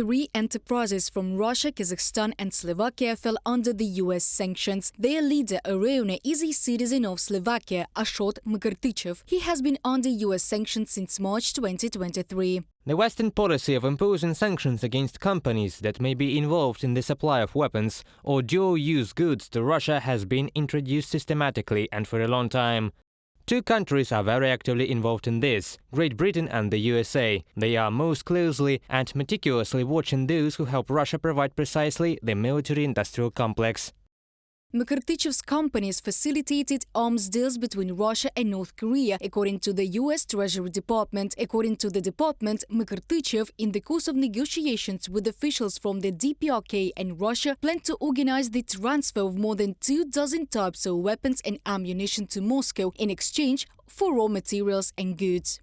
3 enterprises from Russia, Kazakhstan and Slovakia fell under the US sanctions. Their leader, a easy citizen of Slovakia, Ashot Mkrtychev. He has been under US sanctions since March 2023. The Western policy of imposing sanctions against companies that may be involved in the supply of weapons or dual-use goods to Russia has been introduced systematically and for a long time. Two countries are very actively involved in this, Great Britain and the USA. They are most closely and meticulously watching those who help Russia provide precisely the military-industrial complex. Mkrtychev's companies facilitated arms deals between Russia and North Korea, according to the U.S. Treasury Department. According to the department, Mkrtychev, in the course of negotiations with officials from the DPRK and Russia, planned to organize the transfer of more than 24 types of weapons and ammunition to Moscow in exchange for raw materials and goods.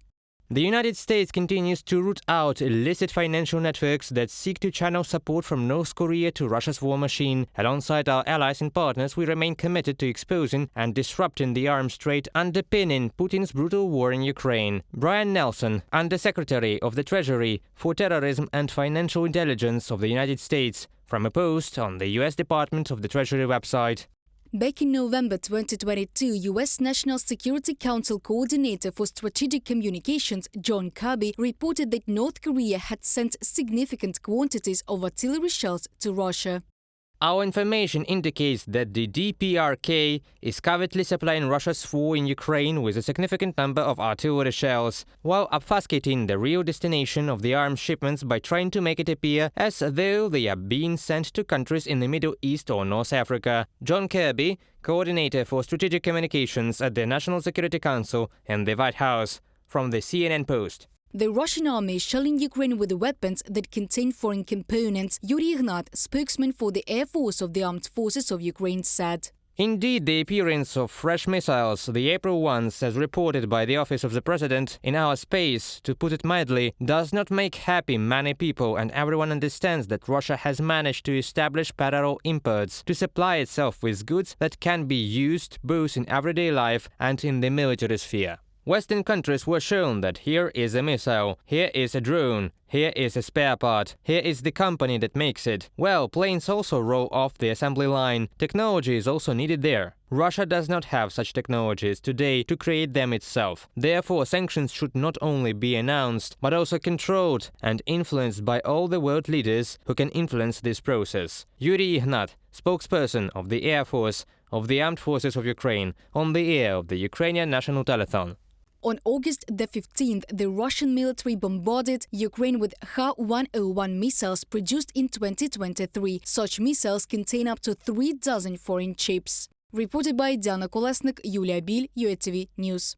The United States continues to root out illicit financial networks that seek to channel support from North Korea to Russia's war machine. Alongside our allies and partners, we remain committed to exposing and disrupting the arms trade underpinning Putin's brutal war in Ukraine. Brian Nelson, Undersecretary of the Treasury for Terrorism and Financial Intelligence of the United States, from a post on the U.S. Department of the Treasury website. Back in November 2022, U.S. National Security Council Coordinator for Strategic Communications John Kirby reported that North Korea had sent significant quantities of artillery shells to Russia. Our information indicates that the DPRK is covertly supplying Russia's war in Ukraine with a significant number of artillery shells, while obfuscating the real destination of the arms shipments by trying to make it appear as though they are being sent to countries in the Middle East or North Africa. John Kirby, Coordinator for Strategic Communications at the National Security Council and the White House, from the CNN Post. The Russian army is shelling Ukraine with weapons that contain foreign components, Yuri Ignat, spokesman for the Air Force of the Armed Forces of Ukraine, said. Indeed, the appearance of fresh missiles, the April ones, as reported by the Office of the President, in our space, to put it mildly, does not make happy many people, and everyone understands that Russia has managed to establish parallel imports to supply itself with goods that can be used both in everyday life and in the military sphere. Western countries were shown that here is a missile, here is a drone, here is a spare part, here is the company that makes it. Well, planes also roll off the assembly line. Technology is also needed there. Russia does not have such technologies today to create them itself. Therefore, sanctions should not only be announced, but also controlled and influenced by all the world leaders who can influence this process. Yuri Ignat, spokesperson of the Air Force of the Armed Forces of Ukraine, on the air of the Ukrainian National Telethon. On August the 15th, the Russian military bombarded Ukraine with Ha-101 missiles produced in 2023. Such missiles contain up to 3 dozen foreign chips. Reported by Diana Kolesnik, Yulia Bil, UATV News.